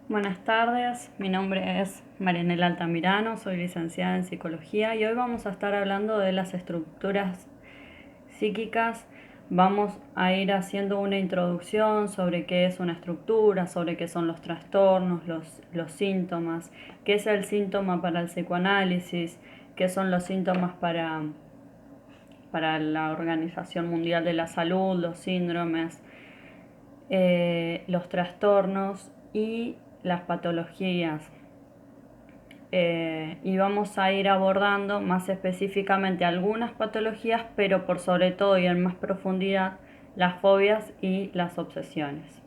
Buenas tardes, mi nombre es Marianela Altamirano, soy licenciada en psicología y hoy vamos a estar hablando de las estructuras psíquicas. Vamos a ir haciendo una introducción sobre qué es una estructura, sobre qué son los trastornos, los síntomas, qué es el síntoma para el psicoanálisis, qué son los síntomas para la Organización Mundial de la Salud, los síndromes, los trastornos y las patologías. Y vamos a ir abordando más específicamente algunas patologías, pero por sobre todo y en más profundidad las fobias y las obsesiones.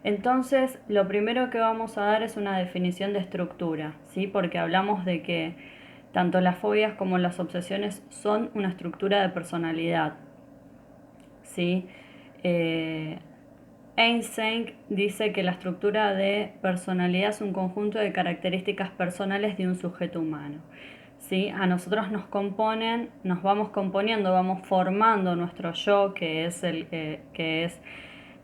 Entonces, lo primero que vamos a dar es una definición de estructura, ¿sí? Porque hablamos de que tanto las fobias como las obsesiones son una estructura de personalidad, ¿sí? Eh, Eysenck dice que la estructura de personalidad es un conjunto de características personales de un sujeto humano. ¿Sí? A nosotros nos componen, nos vamos componiendo, vamos formando nuestro yo, que es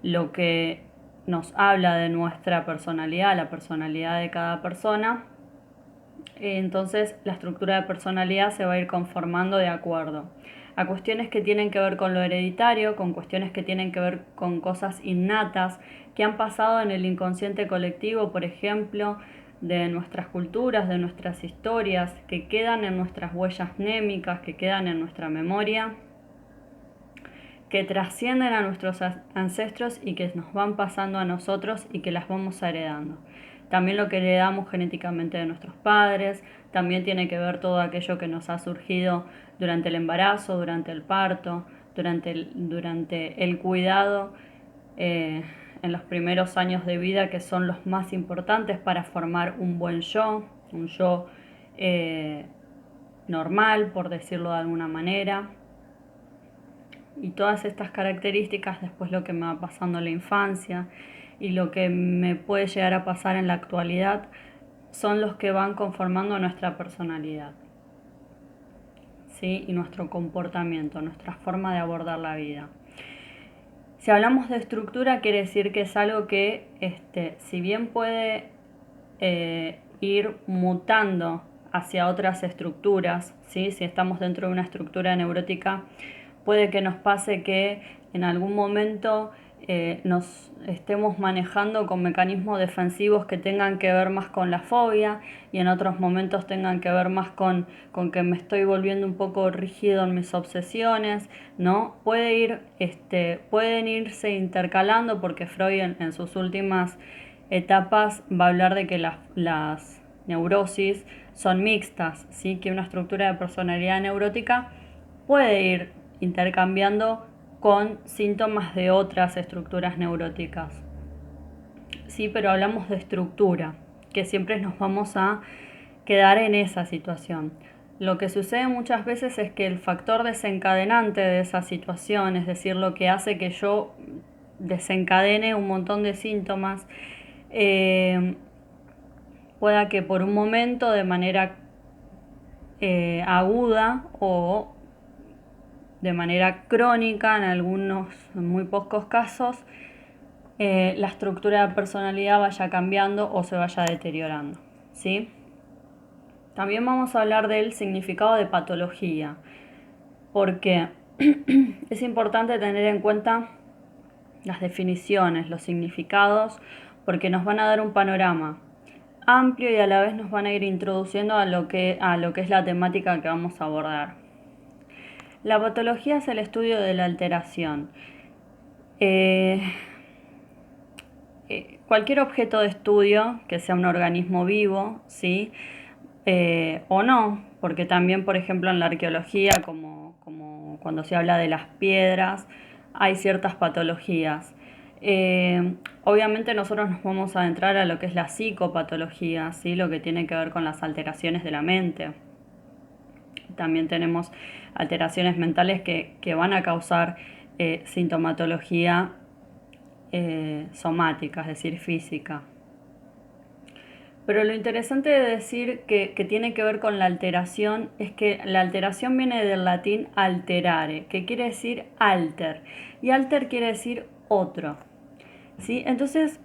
lo que nos habla de nuestra personalidad, la personalidad de cada persona. Entonces la estructura de personalidad se va a ir conformando de acuerdo a cuestiones que tienen que ver con lo hereditario, con cuestiones que tienen que ver con cosas innatas que han pasado en el inconsciente colectivo, por ejemplo, de nuestras culturas, de nuestras historias, que quedan en nuestras huellas mnémicas, que quedan en nuestra memoria, que trascienden a nuestros ancestros y que nos van pasando a nosotros y que las vamos heredando. También lo que heredamos genéticamente de nuestros padres, también tiene que ver todo aquello que nos ha surgido durante el embarazo, durante el parto, durante el cuidado eh, en los primeros años de vida, que son los más importantes para formar un buen yo, un yo normal, por decirlo de alguna manera. Y todas estas características, después lo que me va pasando en la infancia y lo que me puede llegar a pasar en la actualidad, son los que van conformando nuestra personalidad, ¿sí? Y nuestro comportamiento, nuestra forma de abordar la vida. Si hablamos de estructura, quiere decir que es algo que, si bien puede ir mutando hacia otras estructuras, ¿sí? Si estamos dentro de una estructura neurótica, puede que nos pase que en algún momento nos estemos manejando con mecanismos defensivos que tengan que ver más con la fobia y en otros momentos tengan que ver más con que me estoy volviendo un poco rígido en mis obsesiones, ¿no? Pueden irse intercalando porque Freud en sus últimas etapas va a hablar de que las neurosis son mixtas, ¿sí? Que una estructura de personalidad neurótica puede ir intercambiando con síntomas de otras estructuras neuróticas. Sí, pero hablamos de estructura, que siempre nos vamos a quedar en esa situación. Lo que sucede muchas veces es que el factor desencadenante de esa situación, es decir, lo que hace que yo desencadene un montón de síntomas, eh, pueda que por un momento de manera aguda o de manera crónica en algunos, en muy pocos casos, la estructura de personalidad vaya cambiando o se vaya deteriorando, ¿sí? También vamos a hablar del significado de patología, porque es importante tener en cuenta las definiciones, los significados, porque nos van a dar un panorama amplio y a la vez nos van a ir introduciendo a lo que es la temática que vamos a abordar. La patología es el estudio de la alteración. Eh, Cualquier objeto de estudio que sea un organismo vivo, ¿sí? O no, porque también, por ejemplo, en la arqueología, como cuando se habla de las piedras, hay ciertas patologías. Obviamente nosotros nos vamos a adentrar a lo que es la psicopatología, ¿sí? Lo que tiene que ver con las alteraciones de la mente. También tenemos alteraciones mentales que van a causar sintomatología somática, es decir, física. Pero lo interesante de decir que tiene que ver con la alteración es que la alteración viene del latín alterare, que quiere decir alter, y alter quiere decir otro, ¿sí? Entonces,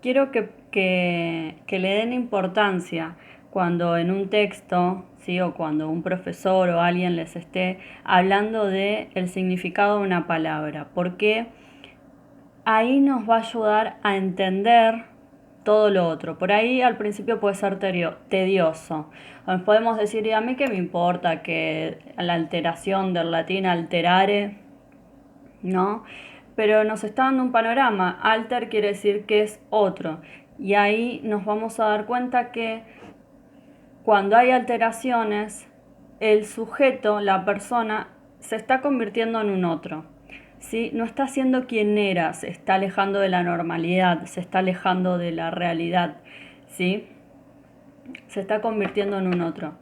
quiero que le den importancia cuando en un texto, ¿sí? O cuando un profesor o alguien les esté hablando de el significado de una palabra, porque ahí nos va a ayudar a entender todo lo otro. Por ahí al principio puede ser tedioso. Nos podemos decir, ¿y a mí qué me importa que la alteración del latín alterare? ¿No? Pero nos está dando un panorama. Alter quiere decir que es otro. Y ahí nos vamos a dar cuenta que cuando hay alteraciones, el sujeto, la persona, se está convirtiendo en un otro. ¿Sí? No está siendo quien era, se está alejando de la normalidad, se está alejando de la realidad. ¿Sí? Se está convirtiendo en un otro.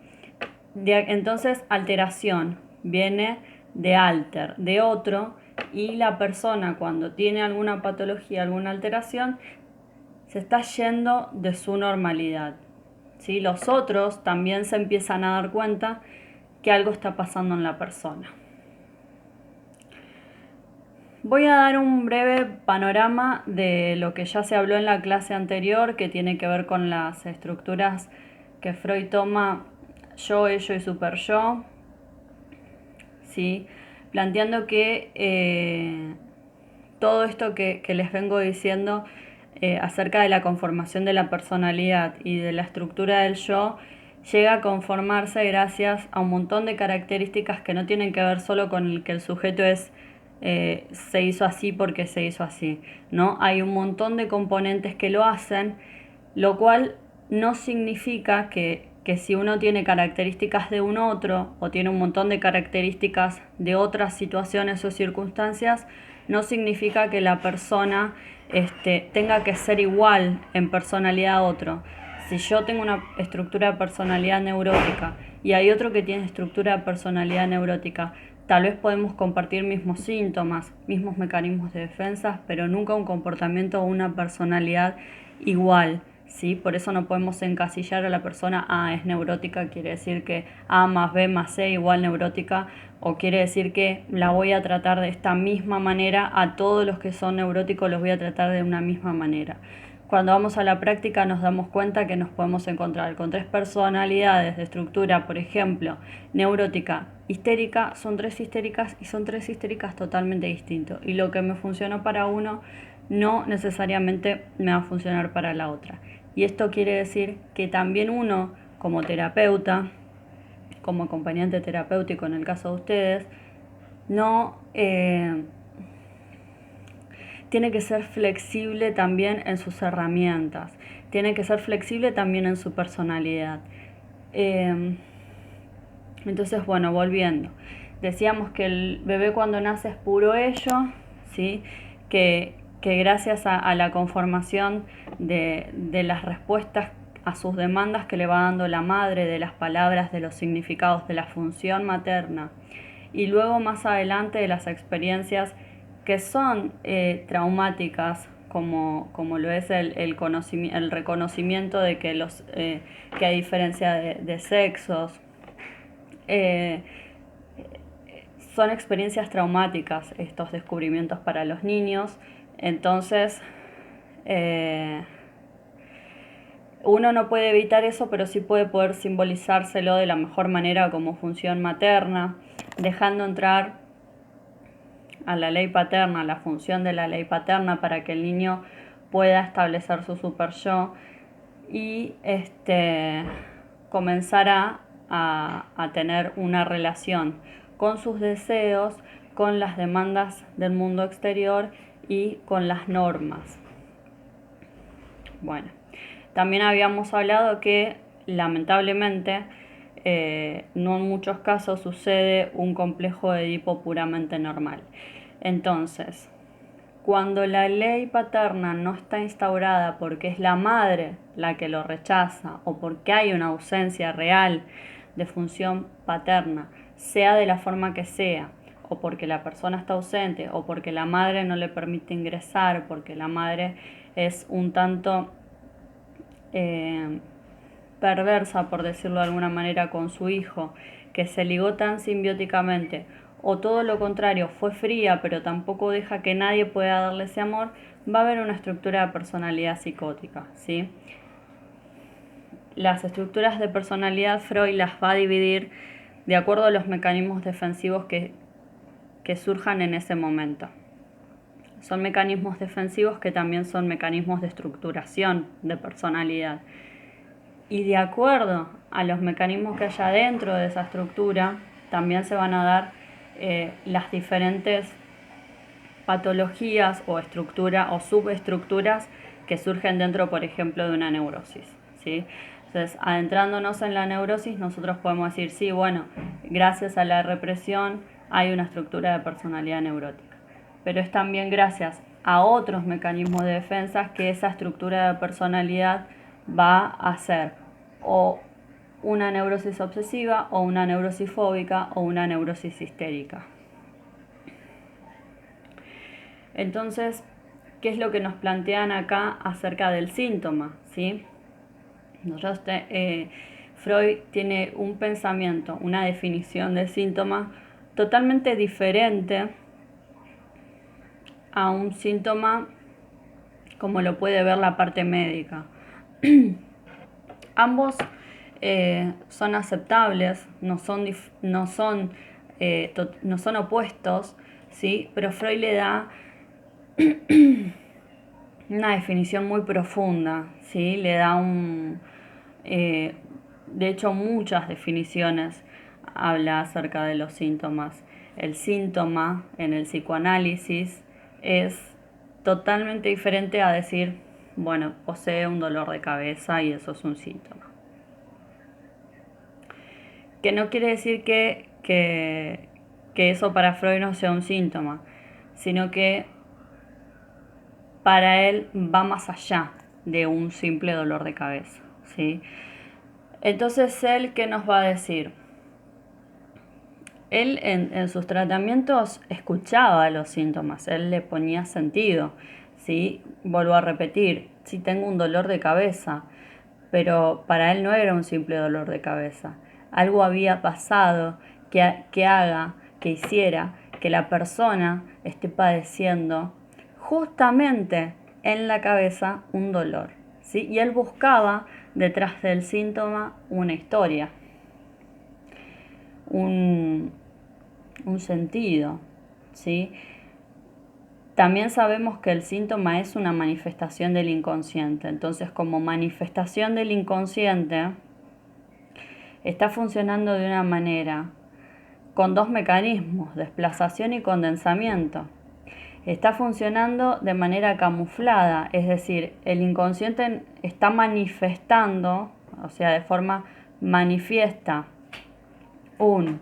Entonces, alteración viene de alter, de otro, y la persona cuando tiene alguna patología, alguna alteración, se está yendo de su normalidad. ¿Sí? Los otros también se empiezan a dar cuenta que algo está pasando en la persona. Voy a dar un breve panorama de lo que ya se habló en la clase anterior, que tiene que ver con las estructuras que Freud toma yo, ello y super yo. ¿Sí? Planteando que todo esto que les vengo diciendo acerca de la conformación de la personalidad y de la estructura del yo llega a conformarse gracias a un montón de características que no tienen que ver solo con el que el sujeto se hizo así porque se hizo así, ¿no? Hay un montón de componentes que lo hacen, lo cual no significa que si uno tiene características de un otro o tiene un montón de características de otras situaciones o circunstancias, no significa que la persona tenga que ser igual en personalidad a otro. Si yo tengo una estructura de personalidad neurótica y hay otro que tiene estructura de personalidad neurótica, tal vez podemos compartir mismos síntomas, mismos mecanismos de defensa, pero nunca un comportamiento o una personalidad igual. ¿Sí? Por eso no podemos encasillar a la persona, es neurótica, quiere decir que A más B más C igual neurótica, o quiere decir que la voy a tratar de esta misma manera, a todos los que son neuróticos los voy a tratar de una misma manera. Cuando vamos a la práctica nos damos cuenta que nos podemos encontrar con 3 personalidades de estructura, por ejemplo, neurótica, histérica, son 3 histéricas y son 3 histéricas totalmente distintos. Y lo que me funcionó para uno no necesariamente me va a funcionar para la otra. Y esto quiere decir que también uno, como terapeuta, como acompañante terapéutico en el caso de ustedes, no tiene que ser flexible también en sus herramientas, tiene que ser flexible también en su personalidad. Entonces, bueno, volviendo. Decíamos que el bebé cuando nace es puro ello, ¿sí? Que gracias a la conformación de las respuestas a sus demandas que le va dando la madre, de las palabras, de los significados, de la función materna, y luego más adelante de las experiencias que son traumáticas, como lo es el reconocimiento de que hay diferencia de sexos, eh, son experiencias traumáticas estos descubrimientos para los niños. Entonces, uno no puede evitar eso, pero sí puede poder simbolizárselo de la mejor manera como función materna, dejando entrar a la ley paterna, la función de la ley paterna para que el niño pueda establecer su super yo y comenzar a tener una relación con sus deseos, con las demandas del mundo exterior y con las normas. Bueno, también habíamos hablado que lamentablemente no en muchos casos sucede un complejo de Edipo puramente normal. Entonces, cuando la ley paterna no está instaurada porque es la madre la que lo rechaza o porque hay una ausencia real de función paterna, sea de la forma que sea, o porque la persona está ausente, o porque la madre no le permite ingresar, porque la madre es un tanto perversa, por decirlo de alguna manera, con su hijo, que se ligó tan simbióticamente, o todo lo contrario, fue fría, pero tampoco deja que nadie pueda darle ese amor, va a haber una estructura de personalidad psicótica, ¿sí? Las estructuras de personalidad Freud las va a dividir de acuerdo a los mecanismos defensivos que surjan en ese momento. Son mecanismos defensivos que también son mecanismos de estructuración de personalidad. Y de acuerdo a los mecanismos que haya dentro de esa estructura, también se van a dar las diferentes patologías o estructura o subestructuras que surgen dentro, por ejemplo, de una neurosis, ¿sí? Entonces, adentrándonos en la neurosis, nosotros podemos decir, sí, bueno, gracias a la represión hay una estructura de personalidad neurótica. Pero es también gracias a otros mecanismos de defensa que esa estructura de personalidad va a ser o una neurosis obsesiva o una neurosis fóbica o una neurosis histérica. Entonces, ¿qué es lo que nos plantean acá acerca del síntoma? ¿Sí? Nosotros Freud tiene un pensamiento, una definición de síntoma totalmente diferente a un síntoma como lo puede ver la parte médica. Ambos son aceptables, no son opuestos, ¿sí? Pero Freud le da una definición muy profunda, ¿sí? Le da de hecho, muchas definiciones habla acerca de los síntomas. El síntoma en el psicoanálisis es totalmente diferente a decir, bueno, posee un dolor de cabeza y eso es un síntoma. Que no quiere decir que eso para Freud no sea un síntoma, sino que para él va más allá de un simple dolor de cabeza, ¿sí? Entonces, ¿él qué nos va a decir? Él en sus tratamientos escuchaba los síntomas, él le ponía sentido, ¿sí? Vuelvo a repetir, sí tengo un dolor de cabeza, pero para él no era un simple dolor de cabeza. Algo había pasado que hiciera que la persona esté padeciendo justamente en la cabeza un dolor, ¿sí? Y él buscaba detrás del síntoma una historia, un sentido, ¿sí? También sabemos que el síntoma es una manifestación del inconsciente. Entonces, como manifestación del inconsciente, está funcionando de una manera con dos mecanismos, desplazación y condensamiento. Está funcionando de manera camuflada, es decir, el inconsciente está manifestando, o sea, de forma manifiesta un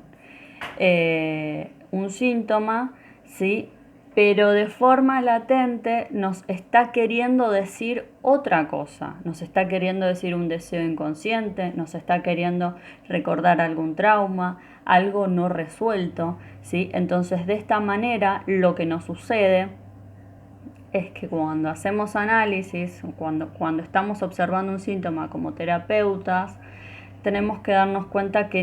síntoma, ¿sí? Pero de forma latente nos está queriendo decir otra cosa, nos está queriendo decir un deseo inconsciente, nos está queriendo recordar algún trauma, algo no resuelto, ¿sí? Entonces, de esta manera, lo que nos sucede es que cuando hacemos análisis, cuando estamos observando un síntoma como terapeutas, tenemos que darnos cuenta que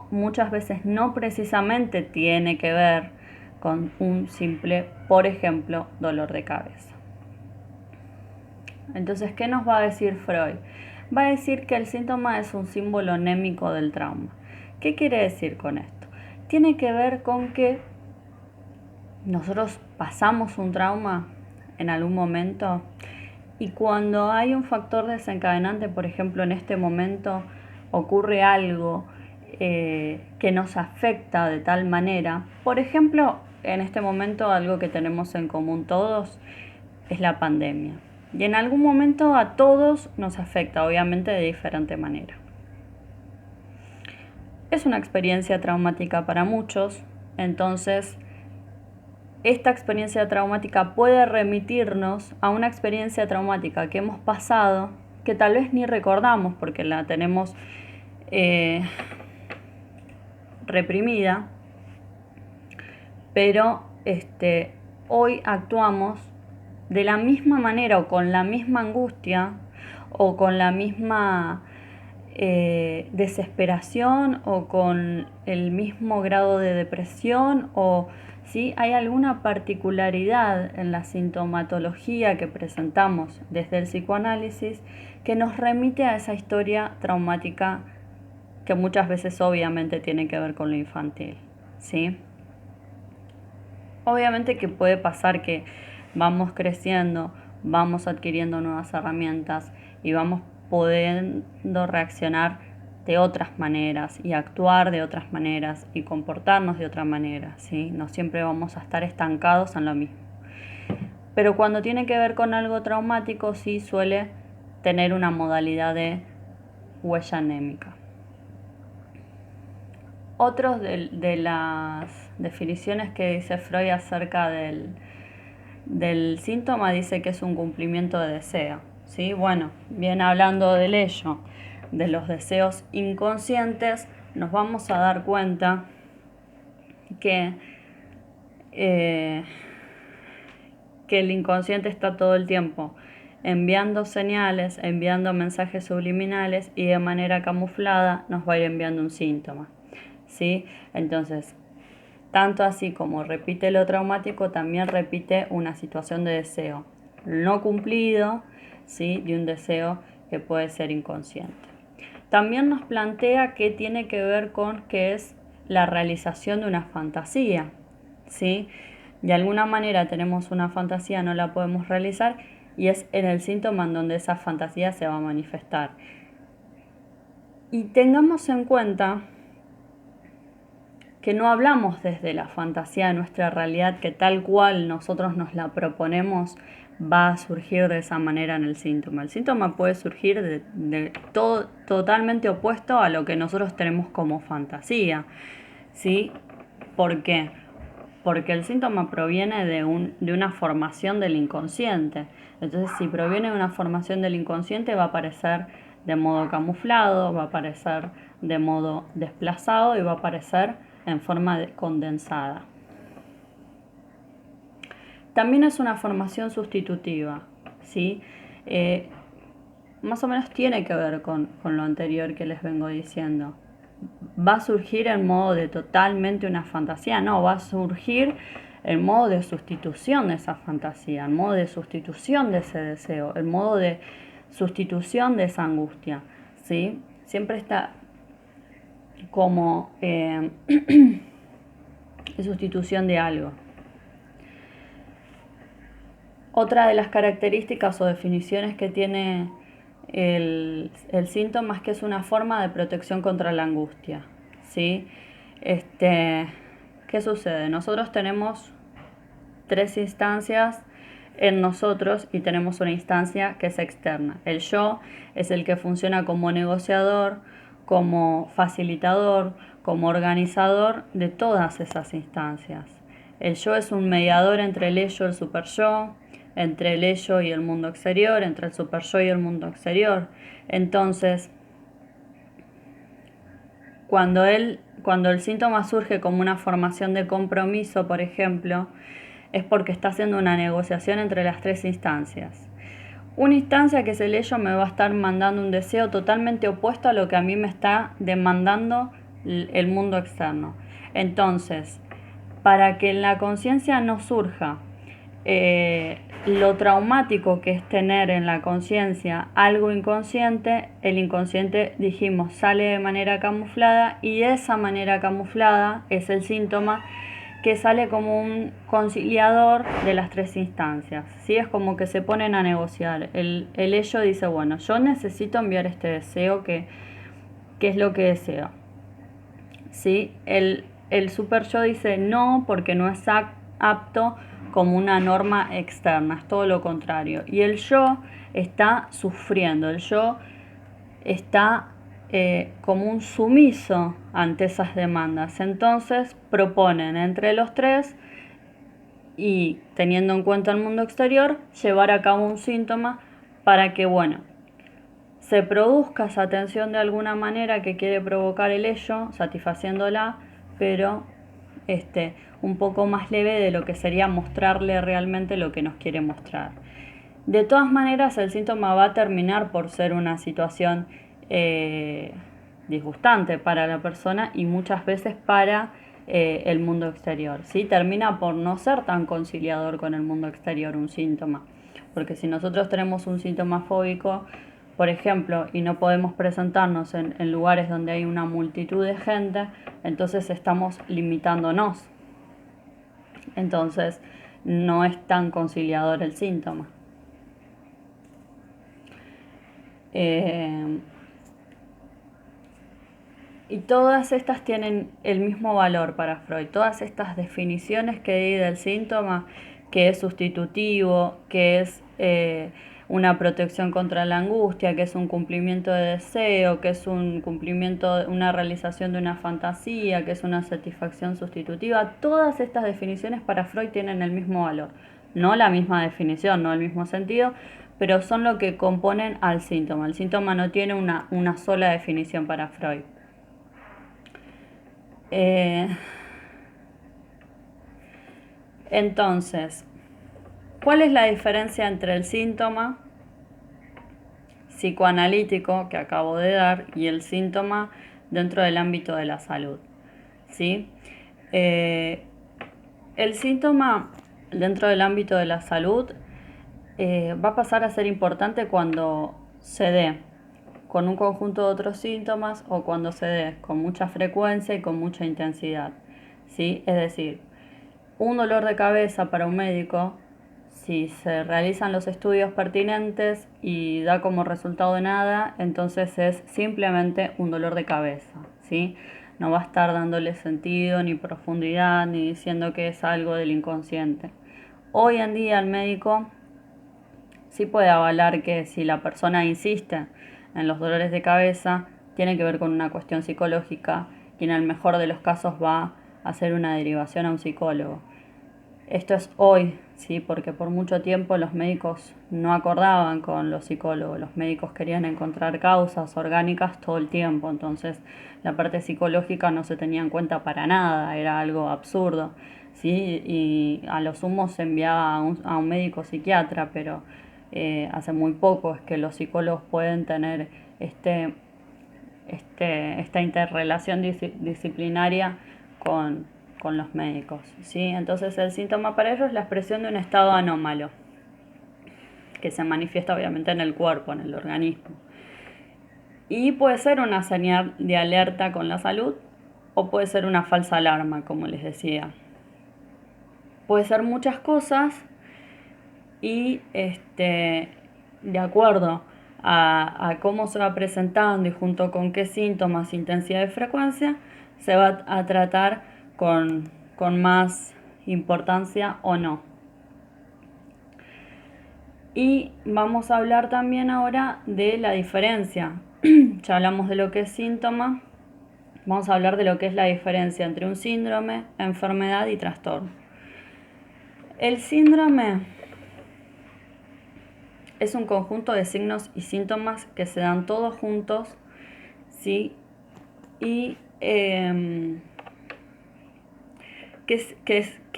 muchas veces no precisamente tiene que ver con un simple, por ejemplo, dolor de cabeza. Entonces, ¿qué nos va a decir Freud? Va a decir que el síntoma es un símbolo anémico del trauma. ¿Qué quiere decir con esto? Tiene que ver con que nosotros pasamos un trauma en algún momento y cuando hay un factor desencadenante, por ejemplo, en este momento ocurre algo que nos afecta de tal manera. Por ejemplo, en este momento algo que tenemos en común todos es la pandemia. Y en algún momento a todos nos afecta, obviamente de diferente manera. Es una experiencia traumática para muchos, entonces esta experiencia traumática puede remitirnos a una experiencia traumática que hemos pasado que tal vez ni recordamos porque la tenemos reprimida, pero hoy actuamos de la misma manera o con la misma angustia o con la misma desesperación o con el mismo grado de depresión o ¿sí? Hay alguna particularidad en la sintomatología que presentamos desde el psicoanálisis que nos remite a esa historia traumática que muchas veces obviamente tiene que ver con lo infantil, ¿sí? Obviamente que puede pasar que vamos creciendo, vamos adquiriendo nuevas herramientas y vamos pudiendo reaccionar de otras maneras y actuar de otras maneras y comportarnos de otra manera, ¿sí? No siempre vamos a estar estancados en lo mismo. Pero cuando tiene que ver con algo traumático, sí suele tener una modalidad de huella anémica. Otros de las definiciones que dice Freud acerca del síntoma dice que es un cumplimiento de deseo, ¿sí? Bueno, bien hablando del ello, de los deseos inconscientes, nos vamos a dar cuenta que el inconsciente está todo el tiempo enviando señales, enviando mensajes subliminales y de manera camuflada nos va a ir enviando un síntoma, ¿sí? Entonces, tanto así como repite lo traumático, también repite una situación de deseo no cumplido, ¿sí? De un deseo que puede ser inconsciente. También nos plantea qué tiene que ver con qué es la realización de una fantasía, ¿sí? De alguna manera tenemos una fantasía, no la podemos realizar y es en el síntoma en donde esa fantasía se va a manifestar. Y tengamos en cuenta que no hablamos desde la fantasía de nuestra realidad, que tal cual nosotros nos la proponemos va a surgir de esa manera en el síntoma. El síntoma puede surgir de todo totalmente opuesto a lo que nosotros tenemos como fantasía, ¿sí? ¿Por qué? Porque el síntoma proviene de una formación del inconsciente. Entonces, si proviene de una formación del inconsciente, va a aparecer de modo camuflado, va a aparecer de modo desplazado y va a aparecer en forma condensada. También es una formación sustitutiva, ¿sí? Más o menos tiene que ver con lo anterior que les vengo diciendo. ¿Va a surgir en modo de totalmente una fantasía? No, va a surgir en modo de sustitución de esa fantasía, en modo de sustitución de ese deseo, en modo de sustitución de esa angustia, ¿sí? Siempre está como sustitución de algo. Otra de las características o definiciones que tiene el síntoma es que es una forma de protección contra la angustia, ¿sí? ¿Qué sucede? Nosotros tenemos 3 instancias en nosotros y tenemos una instancia que es externa. El yo es el que funciona como negociador, como facilitador, como organizador de todas esas instancias. El yo es un mediador entre el ello y el superyo, entre el ello y el mundo exterior, entre el superyo y el mundo exterior. Entonces, cuando el síntoma surge como una formación de compromiso, por ejemplo, es porque está haciendo una negociación entre las 3 instancias. Una instancia que es el ello me va a estar mandando un deseo totalmente opuesto a lo que a mí me está demandando el mundo externo. Entonces, para que en la conciencia no surja lo traumático que es tener en la conciencia algo inconsciente, el inconsciente, dijimos, sale de manera camuflada y esa manera camuflada es el síntoma que sale como un conciliador de las 3 instancias, ¿sí? Es como que se ponen a negociar. El ello dice, bueno, yo necesito enviar este deseo, ¿qué es lo que deseo? ¿Sí? El super yo dice no, porque no es apto como una norma externa, es todo lo contrario. Y el yo está sufriendo, el yo está como un sumiso ante esas demandas. Entonces proponen entre los 3 y teniendo en cuenta el mundo exterior, llevar a cabo un síntoma para que, bueno, se produzca esa tensión de alguna manera que quiere provocar el ello, satisfaciéndola, pero un poco más leve de lo que sería mostrarle realmente lo que nos quiere mostrar. De todas maneras, el síntoma va a terminar por ser una situación disgustante para la persona y muchas veces para el mundo exterior, ¿sí? Termina por no ser tan conciliador con el mundo exterior un síntoma, porque si nosotros tenemos un síntoma fóbico, por ejemplo, y no podemos presentarnos en lugares donde hay una multitud de gente, entonces estamos limitándonos. Entonces, no es tan conciliador el síntoma. Y todas estas tienen el mismo valor para Freud. Todas estas definiciones que di del síntoma, que es sustitutivo, que es una protección contra la angustia, que es un cumplimiento de deseo, que es un cumplimiento, una realización de una fantasía, que es una satisfacción sustitutiva, todas estas definiciones para Freud tienen el mismo valor. No la misma definición, no el mismo sentido, pero son lo que componen al síntoma. El síntoma no tiene una sola definición para Freud. Entonces, ¿cuál es la diferencia entre el síntoma psicoanalítico que acabo de dar y el síntoma dentro del ámbito de la salud? ¿Sí? El síntoma dentro del ámbito de la salud va a pasar a ser importante cuando se dé con un conjunto de otros síntomas o cuando se dé con mucha frecuencia y con mucha intensidad, ¿sí? Es decir, un dolor de cabeza para un médico, si se realizan los estudios pertinentes y da como resultado nada, entonces es simplemente un dolor de cabeza, ¿sí? No va a estar dándole sentido, ni profundidad, ni diciendo que es algo del inconsciente. Hoy en día el médico sí puede avalar que si la persona insiste en los dolores de cabeza, tiene que ver con una cuestión psicológica y en el mejor de los casos va a hacer una derivación a un psicólogo. Esto es hoy, ¿sí? Porque por mucho tiempo los médicos no acordaban con los psicólogos. Los médicos querían encontrar causas orgánicas todo el tiempo. Entonces la parte psicológica no se tenía en cuenta para nada. Era algo absurdo, ¿sí? Y a lo sumo se enviaba a un médico psiquiatra, pero hace muy poco es que los psicólogos pueden tener esta interrelación disciplinaria con los médicos, ¿sí? Entonces el síntoma para ellos es la expresión de un estado anómalo, que se manifiesta obviamente en el cuerpo, en el organismo. Y puede ser una señal de alerta con la salud o puede ser una falsa alarma, como les decía. Puede ser muchas cosas y de acuerdo a cómo se va presentando y junto con qué síntomas, intensidad y frecuencia, se va a tratar con más importancia o no. Y vamos a hablar también ahora de la diferencia. Ya hablamos de lo que es síntoma, vamos a hablar de lo que es la diferencia entre un síndrome, enfermedad y trastorno. El síndrome es un conjunto de signos y síntomas que se dan todos juntos, ¿sí? Y que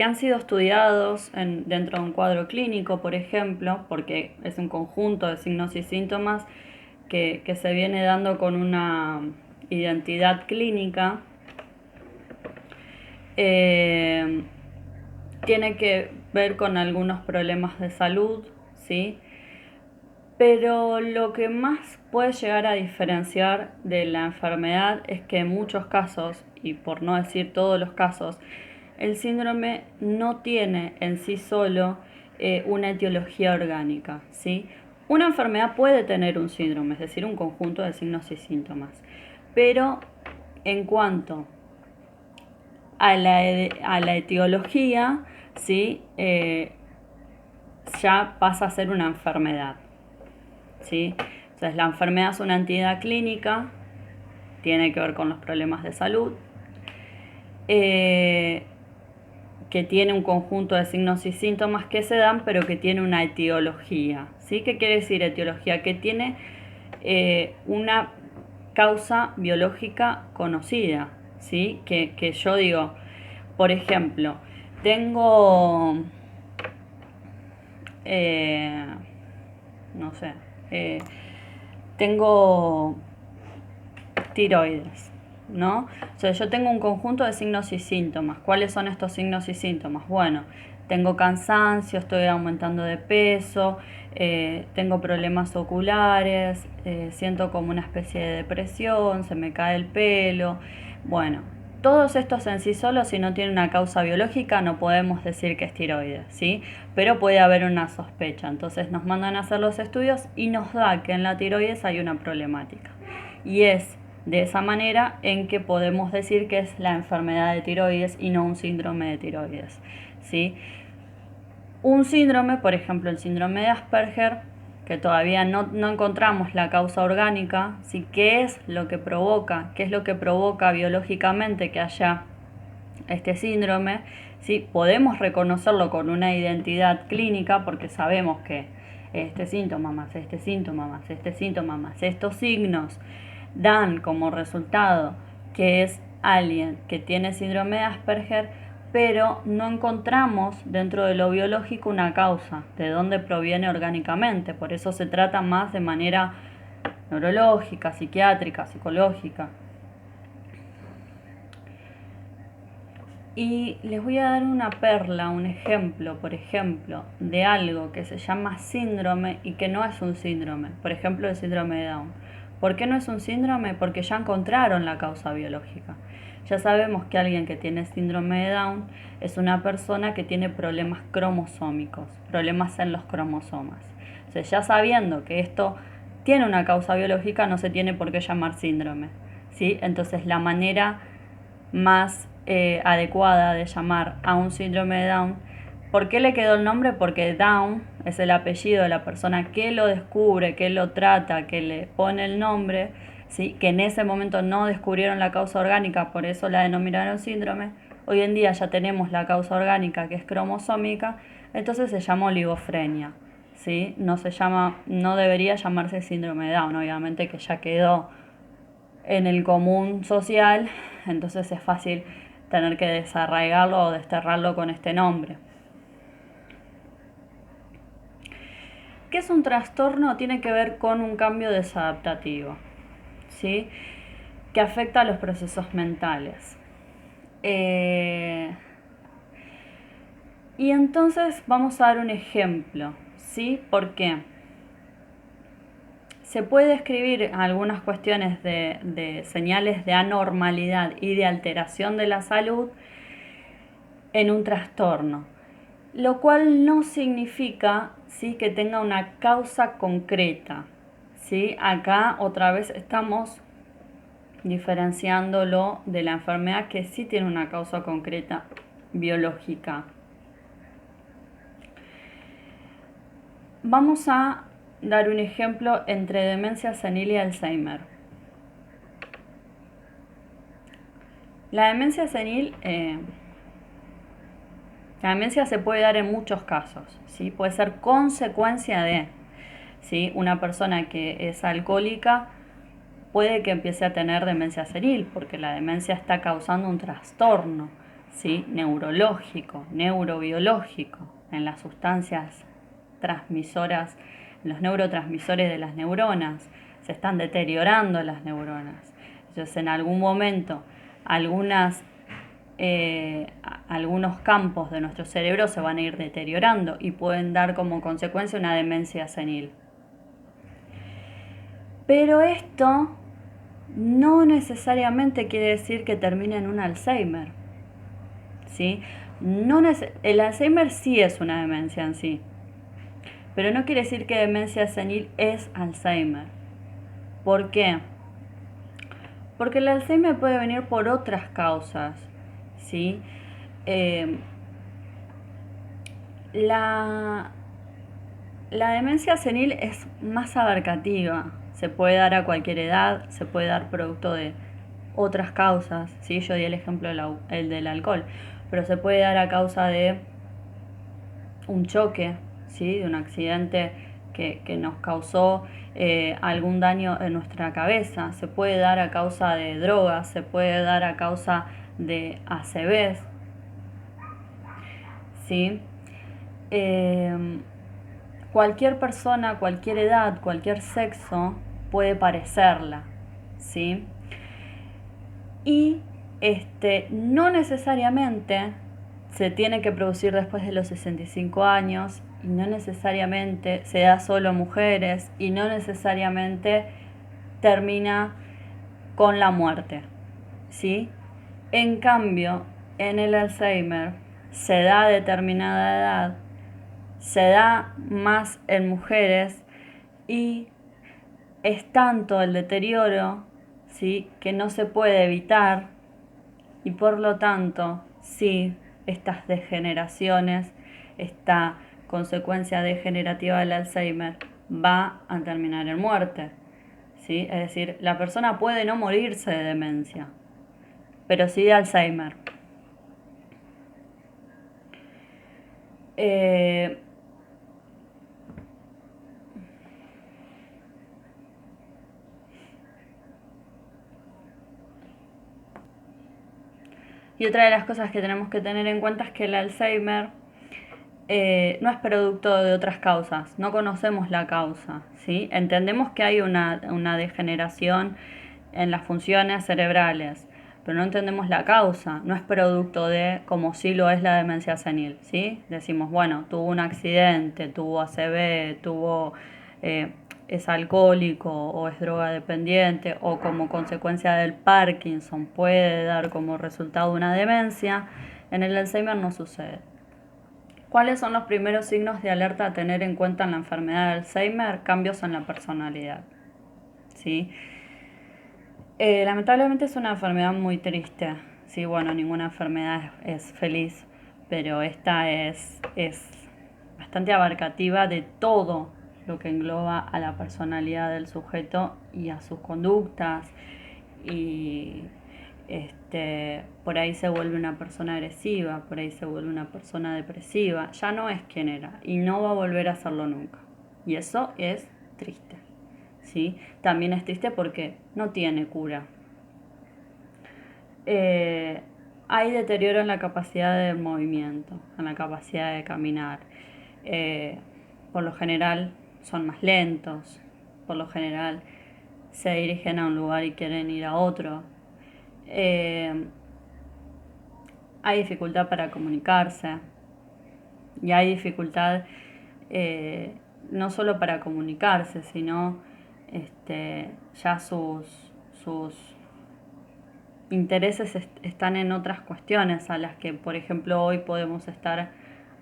han sido estudiados dentro de un cuadro clínico, por ejemplo, porque es un conjunto de signos y síntomas que se viene dando con una identidad clínica. Tiene que ver con algunos problemas de salud, ¿sí? Pero lo que más puede llegar a diferenciar de la enfermedad es que en muchos casos, y por no decir todos los casos, el síndrome no tiene en sí solo una etiología orgánica, ¿sí? Una enfermedad puede tener un síndrome, es decir, un conjunto de signos y síntomas, pero en cuanto a la etiología, ¿sí? Ya pasa a ser una enfermedad, ¿sí? Entonces la enfermedad es una entidad clínica, tiene que ver con los problemas de salud, que tiene un conjunto de signos y síntomas que se dan, pero que tiene una etiología, ¿sí? ¿Qué quiere decir etiología? Que tiene una causa biológica conocida, ¿sí? Que yo digo, por ejemplo, tengo, no sé, tengo tiroides, ¿no? O sea, yo tengo un conjunto de signos y síntomas. ¿Cuáles son estos signos y síntomas? Bueno, tengo cansancio, estoy aumentando de peso, tengo problemas oculares, siento como una especie de depresión, se me cae el pelo. Bueno, todos estos en sí solos, si no tienen una causa biológica, no podemos decir que es tiroides, ¿sí? Pero puede haber una sospecha. Entonces nos mandan a hacer los estudios y nos da que en la tiroides hay una problemática. Y es de esa manera en que podemos decir que es la enfermedad de tiroides y no un síndrome de tiroides, ¿sí? Un síndrome, por ejemplo el síndrome de Asperger, que todavía no encontramos la causa orgánica, ¿sí? ¿Qué es lo que provoca? ¿Qué es lo que provoca biológicamente que haya este síndrome? ¿Sí? Podemos reconocerlo con una identidad clínica porque sabemos que este síntoma más este síntoma más este síntoma más estos signos dan como resultado que es alguien que tiene síndrome de Asperger, pero no encontramos dentro de lo biológico una causa de dónde proviene orgánicamente. Por eso se trata más de manera neurológica, psiquiátrica, psicológica. Y les voy a dar una perla, un ejemplo, por ejemplo, de algo que se llama síndrome y que no es un síndrome. Por ejemplo, el síndrome de Down. ¿Por qué no es un síndrome? Porque ya encontraron la causa biológica. Ya sabemos que alguien que tiene síndrome de Down es una persona que tiene problemas cromosómicos, problemas en los cromosomas. O sea, ya sabiendo que esto tiene una causa biológica, no se tiene por qué llamar síndrome, ¿sí? Entonces la manera más adecuada de llamar a un síndrome de Down. ¿Por qué le quedó el nombre? Porque Down es el apellido de la persona que lo descubre, que lo trata, que le pone el nombre, ¿sí? Que en ese momento no descubrieron la causa orgánica, por eso la denominaron síndrome. Hoy en día ya tenemos la causa orgánica, que es cromosómica, entonces se llama oligofrenia, ¿sí? No debería llamarse síndrome de Down, obviamente que ya quedó en el común social, entonces es fácil tener que desarraigarlo o desterrarlo con este nombre. ¿Qué es un trastorno? Tiene que ver con un cambio desadaptativo, ¿sí? Que afecta a los procesos mentales. Y entonces vamos a dar un ejemplo, ¿sí? ¿Por qué? Se puede describir algunas cuestiones de señales de anormalidad y de alteración de la salud en un trastorno, lo cual no significa, ¿sí?, que tenga una causa concreta, ¿sí? Acá otra vez estamos diferenciándolo de la enfermedad que sí tiene una causa concreta biológica. Vamos a dar un ejemplo entre demencia senil y Alzheimer. La demencia senil, la demencia se puede dar en muchos casos, ¿sí? Puede ser consecuencia de, ¿sí? Una persona que es alcohólica puede que empiece a tener demencia senil, porque la demencia está causando un trastorno, ¿sí?, neurológico, neurobiológico, en las sustancias transmisoras, los neurotransmisores de las neuronas. Se están deteriorando las neuronas. Entonces, en algún momento, algunos campos de nuestro cerebro se van a ir deteriorando y pueden dar como consecuencia una demencia senil. Pero esto no necesariamente quiere decir que termine en un Alzheimer, ¿sí? El Alzheimer sí es una demencia en sí, pero no quiere decir que demencia senil es Alzheimer. ¿Por qué? Porque el Alzheimer puede venir por otras causas, ¿sí? La demencia senil es más abarcativa, se puede dar a cualquier edad, se puede dar producto de otras causas, ¿sí? Yo di el ejemplo el del alcohol, pero se puede dar a causa de un choque, ¿sí?, de un accidente que nos causó algún daño en nuestra cabeza, se puede dar a causa de drogas, se puede dar a causa de ACVs, ¿sí? Cualquier persona, cualquier edad, cualquier sexo puede parecerla, ¿sí? y no necesariamente se tiene que producir después de los 65 años y no necesariamente se da solo a mujeres y no necesariamente termina con la muerte, ¿sí? En cambio, en el Alzheimer se da a determinada edad, se da más en mujeres y es tanto el deterioro, ¿sí?, que no se puede evitar y por lo tanto, sí, estas degeneraciones, esta consecuencia degenerativa del Alzheimer va a terminar en muerte, ¿sí? Es decir, la persona puede no morirse de demencia, pero sí de Alzheimer. Eh, y otra de las cosas que tenemos que tener en cuenta es que el Alzheimer no es producto de otras causas, no conocemos la causa, ¿sí? Entendemos que hay una degeneración en las funciones cerebrales, pero no entendemos la causa, no es producto de, como sí lo es la demencia senil, ¿sí? Decimos, bueno, tuvo un accidente, tuvo ACV, eh, es alcohólico o es drogadependiente o como consecuencia del Parkinson puede dar como resultado una demencia. En el Alzheimer no sucede. ¿Cuáles son los primeros signos de alerta a tener en cuenta en la enfermedad de Alzheimer? Cambios en la personalidad, ¿sí? Lamentablemente es una enfermedad muy triste. Sí, bueno, ninguna enfermedad es feliz, pero esta es bastante abarcativa de todo lo que engloba a la personalidad del sujeto y a sus conductas. Y por ahí se vuelve una persona agresiva, por ahí se vuelve una persona depresiva. Ya no es quien era y no va a volver a serlo nunca. Y eso es triste. ¿Sí? También es triste porque no tiene cura. Eh, Hay deterioro en la capacidad del movimiento, en la capacidad de caminar. Eh, por lo general son más lentos, por lo general se dirigen a un lugar y quieren ir a otro. Hay dificultad para comunicarse y hay dificultad eh, no solo para comunicarse, sino ya sus intereses están en otras cuestiones a las que, por ejemplo, hoy podemos estar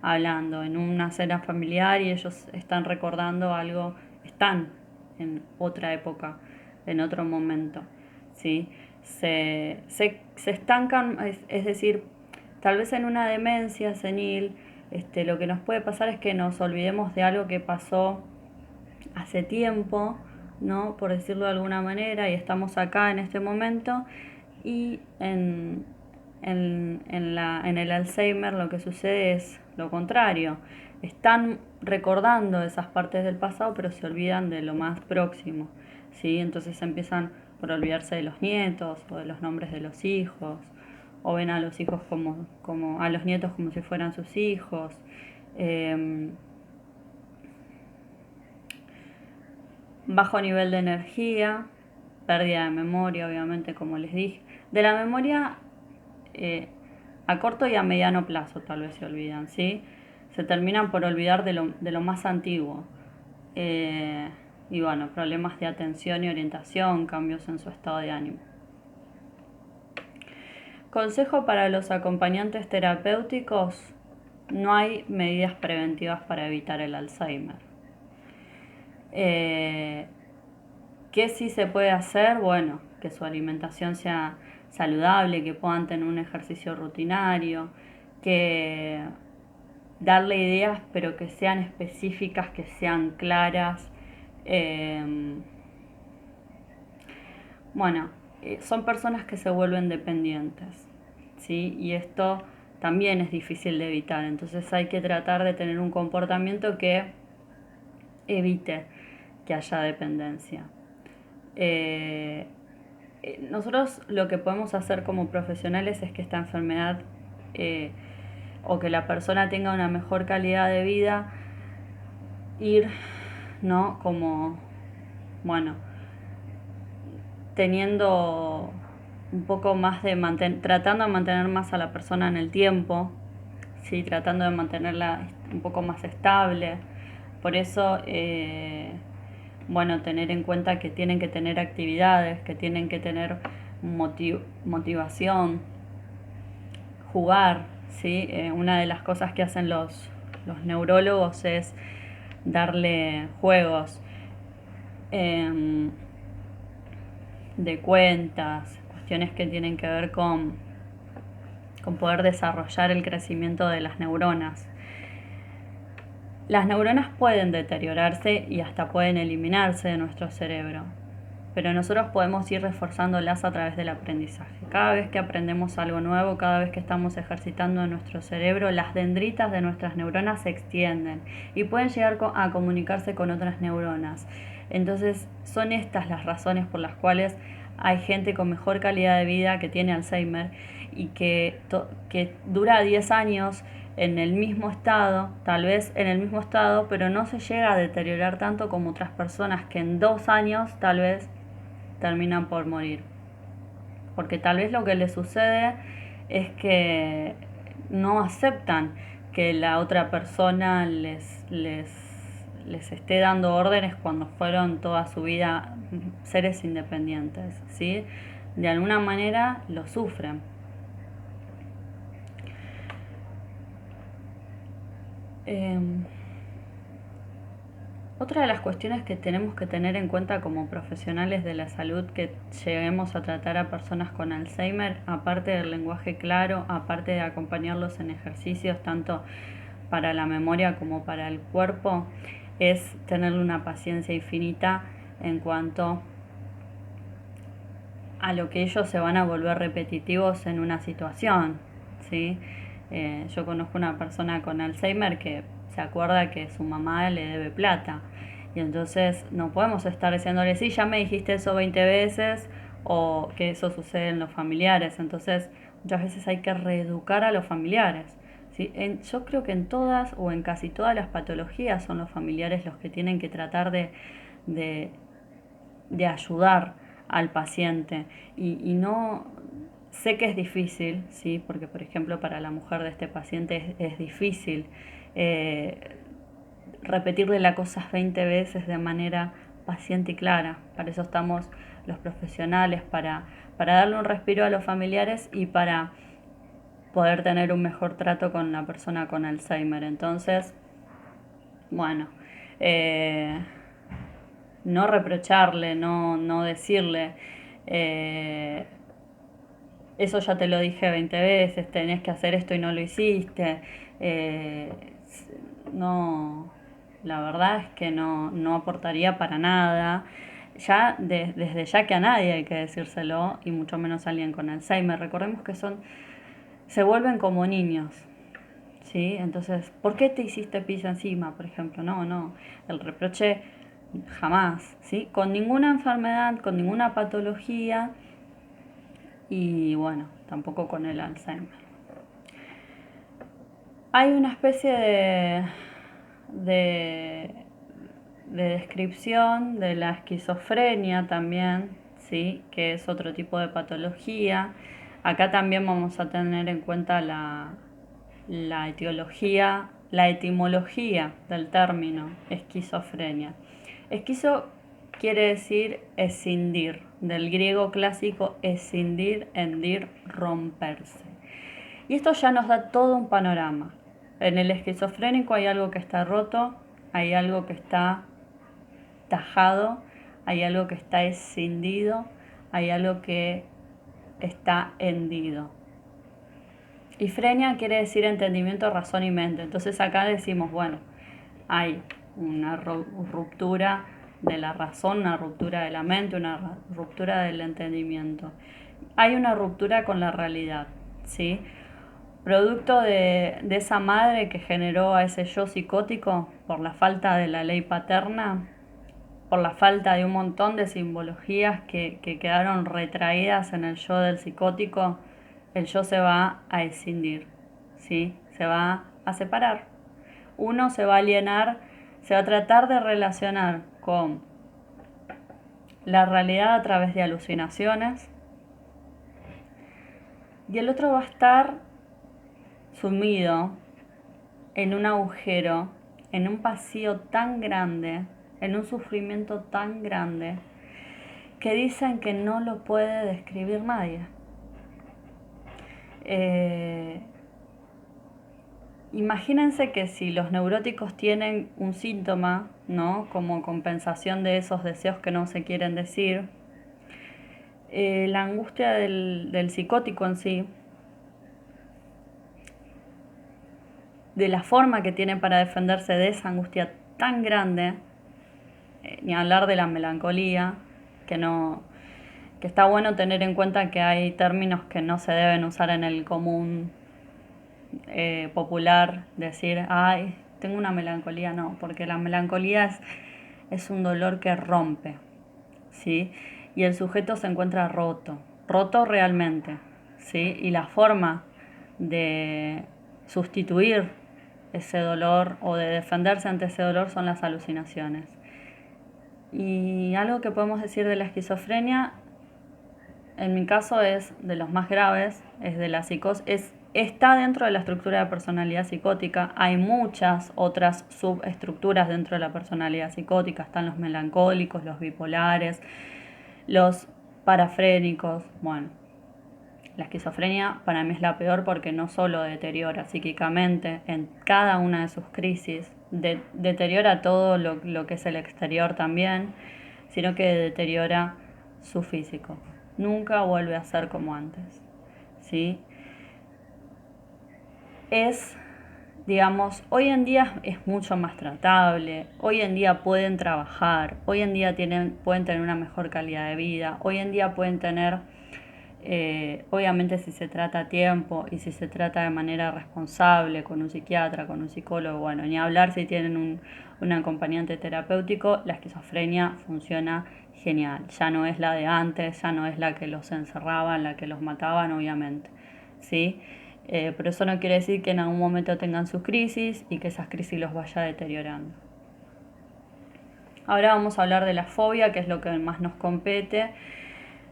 hablando en una cena familiar y ellos están recordando algo, están en otra época, en otro momento, ¿sí? Se estancan, es decir, tal vez en una demencia senil, lo que nos puede pasar es que nos olvidemos de algo que pasó hace tiempo, ¿no? Por decirlo de alguna manera, y estamos acá en este momento, y en el Alzheimer lo que sucede es lo contrario. Están recordando esas partes del pasado, pero se olvidan de lo más próximo, ¿sí? Entonces empiezan por olvidarse de los nietos o de los nombres de los hijos, o ven a los hijos como a los nietos como si fueran sus hijos. Bajo nivel de energía, pérdida de memoria, obviamente, como les dije. De la memoria eh, a corto y a mediano plazo tal vez se olvidan, ¿sí? Se terminan por olvidar de lo más antiguo. Eh, y bueno, problemas de atención y orientación, cambios en su estado de ánimo. Consejo para los acompañantes terapéuticos: no hay medidas preventivas para evitar el Alzheimer. ¿Qué sí se puede hacer? Bueno, que su alimentación sea saludable, que puedan tener un ejercicio rutinario, que darle ideas pero que sean específicas, que sean claras. Eh, bueno, son personas que se vuelven dependientes, ¿sí? Y esto también es difícil de evitar, entonces hay que tratar de tener un comportamiento que evite que haya dependencia. Eh, Nosotros lo que podemos hacer como profesionales es que esta enfermedad eh, o que la persona tenga una mejor calidad de vida, ir, ¿no? Como, bueno, teniendo un poco más de tratando de mantener más a la persona en el tiempo, ¿sí? Tratando de mantenerla un poco más estable. Por eso, bueno, tener en cuenta que tienen que tener actividades, que tienen que tener motivación, jugar, ¿sí? Una de las cosas que hacen los neurólogos es darle juegos em, de cuentas, cuestiones que tienen que ver con poder desarrollar el crecimiento de las neuronas. Las neuronas pueden deteriorarse y hasta pueden eliminarse de nuestro cerebro, pero nosotros podemos ir reforzándolas a través del aprendizaje. Cada vez que aprendemos algo nuevo, cada vez que estamos ejercitando nuestro cerebro, las dendritas de nuestras neuronas se extienden y pueden llegar a comunicarse con otras neuronas. Entonces, son estas las razones por las cuales hay gente con mejor calidad de vida que tiene Alzheimer y que dura 10 años en el mismo estado, tal vez en el mismo estado, pero no se llega a deteriorar tanto como otras personas que en 2 años tal vez terminan por morir. Porque tal vez lo que les sucede es que no aceptan que la otra persona les esté dando órdenes cuando fueron toda su vida seres independientes, ¿sí? De alguna manera lo sufren. Otra de las cuestiones que tenemos que tener en cuenta como profesionales de la salud que lleguemos a tratar a personas con Alzheimer, aparte del lenguaje claro, aparte de acompañarlos en ejercicios tanto para la memoria como para el cuerpo, es tenerle una paciencia infinita en cuanto a lo que ellos se van a volver repetitivos en una situación, ¿sí? Yo conozco una persona con Alzheimer que se acuerda que su mamá le debe plata y entonces no podemos estar diciéndole, sí, ya me dijiste eso 20 veces o que eso sucede en los familiares. Entonces muchas veces hay que reeducar a los familiares, ¿sí? Yo creo que en todas o en casi todas las patologías son los familiares los que tienen que tratar de, de ayudar al paciente y no sé que es difícil, ¿sí? Porque por ejemplo para la mujer de este paciente es difícil repetirle las cosas 20 veces de manera paciente y clara. Para eso estamos los profesionales, para darle un respiro a los familiares y para poder tener un mejor trato con la persona con Alzheimer. Entonces, bueno, no reprocharle, no decirle, eh, eso ya te lo dije 20 veces, tenés que hacer esto y no lo hiciste. Eh, no, la verdad es que no aportaría para nada. Ya desde ya que a nadie hay que decírselo, y mucho menos a alguien con Alzheimer. Recordemos que se vuelven como niños, ¿sí? Entonces, ¿por qué te hiciste pis encima, por ejemplo? No, el reproche jamás, ¿sí? Con ninguna enfermedad, con ninguna patología y bueno, tampoco con el Alzheimer. Hay una especie de, de descripción de la esquizofrenia también, ¿sí? Que es otro tipo de patología. Acá también vamos a tener en cuenta la etiología, la etimología del término esquizofrenia. Esquizo quiere decir escindir, del griego clásico escindir, hendir, romperse. Y esto ya nos da todo un panorama. En el esquizofrénico hay algo que está roto, hay algo que está tajado, hay algo que está escindido, hay algo que está hendido. Y frenia quiere decir entendimiento, razón y mente. Entonces acá decimos, bueno, hay una ruptura de la razón, una ruptura de la mente, una ruptura del entendimiento. Hay una ruptura con la realidad, ¿sí? Producto de esa madre que generó a ese yo psicótico por la falta de la ley paterna, por la falta de un montón de simbologías que quedaron retraídas en el yo del psicótico, el yo se va a escindir, ¿sí? Se va a separar. Uno se va a alienar, se va a tratar de relacionar con la realidad a través de alucinaciones, Y el otro va a estar sumido en un agujero, en un vacío tan grande, en un sufrimiento tan grande, que dicen que no lo puede describir nadie. Imagínense que si los neuróticos tienen un síntoma, ¿no? Como compensación de esos deseos que no se quieren decir, la angustia del psicótico en sí, de la forma que tiene para defenderse de esa angustia tan grande, ni hablar de la melancolía, que no, que está bueno tener en cuenta que hay términos que no se deben usar en el común popular, decir, ay, tengo una melancolía, no, porque la melancolía es un dolor que rompe, ¿sí? Y el sujeto se encuentra roto realmente, ¿sí? Y la forma de sustituir ese dolor o de defenderse ante ese dolor son las alucinaciones. Y algo que podemos decir de la esquizofrenia, en mi caso es de los más graves, es de la psicosis, está dentro de la estructura de personalidad psicótica. Hay muchas otras subestructuras dentro de la personalidad psicótica. Están los melancólicos, los bipolares, los parafrénicos. Bueno, la esquizofrenia para mí es la peor porque no solo deteriora psíquicamente en cada una de sus crisis, deteriora todo lo que es el exterior también, sino que deteriora su físico. Nunca vuelve a ser como antes, ¿sí? Digamos, hoy en día es mucho más tratable, hoy en día pueden trabajar, hoy en día pueden tener una mejor calidad de vida, hoy en día pueden tener, obviamente si se trata a tiempo y si se trata de manera responsable, con un psiquiatra, con un psicólogo, bueno, ni hablar si tienen un acompañante terapéutico, la esquizofrenia funciona genial, ya no es la de antes, ya no es la que los encerraban, la que los mataban, obviamente, ¿sí? Pero eso no quiere decir que en algún momento tengan sus crisis y que esas crisis los vaya deteriorando. Ahora vamos a hablar de la fobia, que es lo que más nos compete,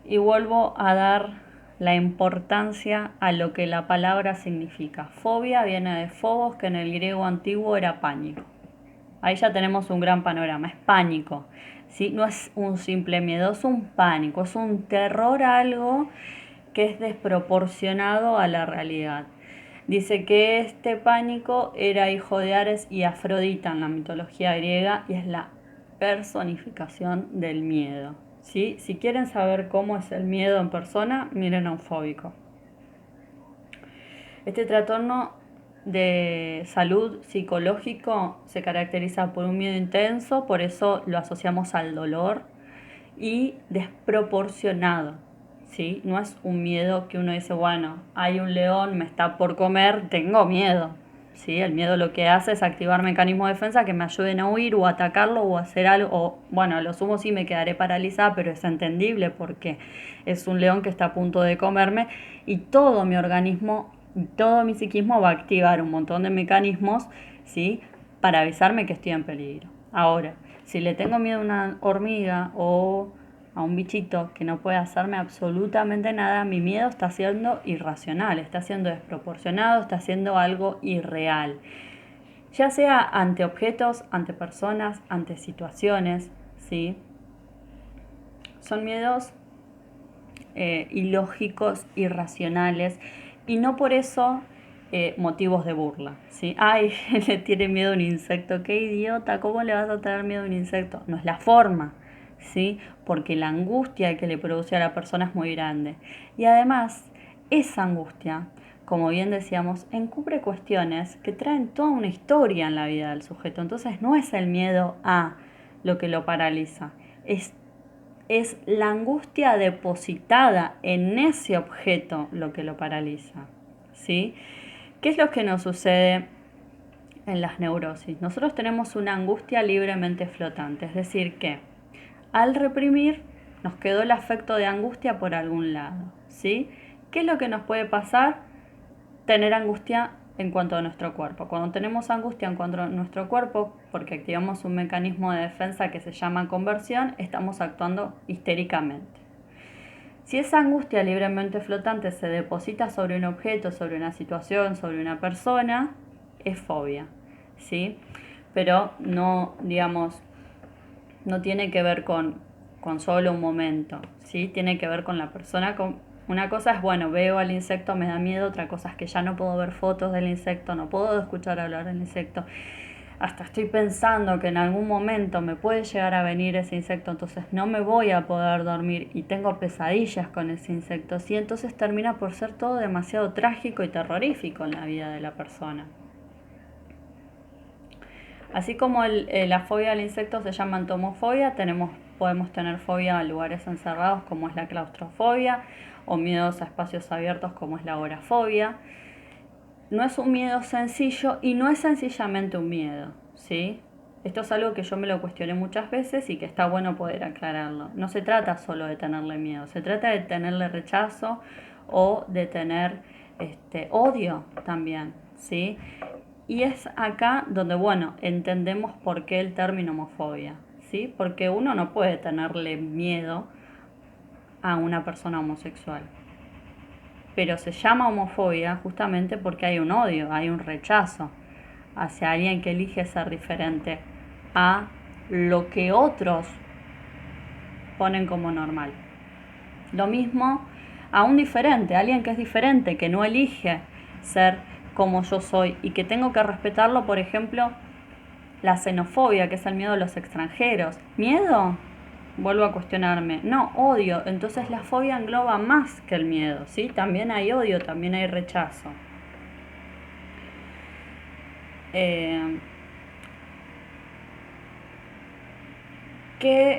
y vuelvo a dar la importancia a lo que la palabra significa. Fobia viene de phobos, que en el griego antiguo era pánico. Ahí ya tenemos un gran panorama, es pánico, ¿sí? No es un simple miedo, es un pánico, es un terror a algo que es desproporcionado a la realidad. Dice que este pánico era hijo de Ares y Afrodita en la mitología griega y es la personificación del miedo, ¿sí? Si quieren saber cómo es el miedo en persona, miren a un fóbico. Este trastorno de salud psicológico se caracteriza por un miedo intenso, por eso lo asociamos al dolor, y desproporcionado, ¿sí? No es un miedo que uno dice, bueno, hay un león, me está por comer, tengo miedo, ¿sí? El miedo lo que hace es activar mecanismos de defensa que me ayuden a huir o a atacarlo o a hacer algo, o, bueno, a lo sumo sí me quedaré paralizada, pero es entendible porque es un león que está a punto de comerme y todo mi organismo y todo mi psiquismo va a activar un montón de mecanismos, ¿sí? Para avisarme que estoy en peligro. Ahora, si le tengo miedo a una hormiga o a un bichito que no puede hacerme absolutamente nada, mi miedo está siendo irracional, está siendo desproporcionado, está siendo algo irreal. Ya sea ante objetos, ante personas, ante situaciones, ¿sí? Son miedos ilógicos, irracionales, y no por eso motivos de burla, ¿sí? Ay, le tiene miedo a un insecto, qué idiota, ¿cómo le vas a tener miedo a un insecto? No es la forma, ¿sí? Porque la angustia que le produce a la persona es muy grande. Y además, esa angustia, como bien decíamos, encubre cuestiones que traen toda una historia en la vida del sujeto. Entonces no es el miedo a lo que lo paraliza, es la angustia depositada en ese objeto lo que lo paraliza, ¿sí? ¿Qué es lo que nos sucede en las neurosis? Nosotros tenemos una angustia libremente flotante, es decir que al reprimir nos quedó el afecto de angustia por algún lado, ¿sí? ¿Qué es lo que nos puede pasar? Tener angustia en cuanto a nuestro cuerpo. Cuando tenemos angustia en cuanto a nuestro cuerpo, porque activamos un mecanismo de defensa que se llama conversión, estamos actuando histéricamente. Si esa angustia libremente flotante se deposita sobre un objeto, sobre una situación, sobre una persona, es fobia, ¿sí? Pero no, digamos, no tiene que ver con solo un momento, ¿sí? Tiene que ver con la persona. Una cosa es, bueno, veo al insecto, me da miedo, otra cosa es que ya no puedo ver fotos del insecto, no puedo escuchar hablar del insecto. Hasta estoy pensando que en algún momento me puede llegar a venir ese insecto, entonces no me voy a poder dormir y tengo pesadillas con ese insecto, ¿sí? Entonces termina por ser todo demasiado trágico y terrorífico en la vida de la persona. Así como la fobia al insecto se llama entomofobia, podemos tener fobia a lugares encerrados como es la claustrofobia o miedos a espacios abiertos como es la agorafobia. No es un miedo sencillo y no es sencillamente un miedo, ¿sí? Esto es algo que yo me lo cuestioné muchas veces y que está bueno poder aclararlo. No se trata solo de tenerle miedo, se trata de tenerle rechazo o de tener odio también, ¿sí? Y es acá donde, bueno, entendemos por qué el término homofobia, ¿sí? Porque uno no puede tenerle miedo a una persona homosexual. Pero se llama homofobia justamente porque hay un odio, hay un rechazo hacia alguien que elige ser diferente a lo que otros ponen como normal. Lo mismo a un diferente, alguien que es diferente, que no elige ser como yo soy y que tengo que respetarlo, por ejemplo, la xenofobia, que es el miedo a los extranjeros. ¿Miedo? Vuelvo a cuestionarme. No, odio. Entonces la fobia engloba más que el miedo, ¿sí? También hay odio, también hay rechazo. ¿Qué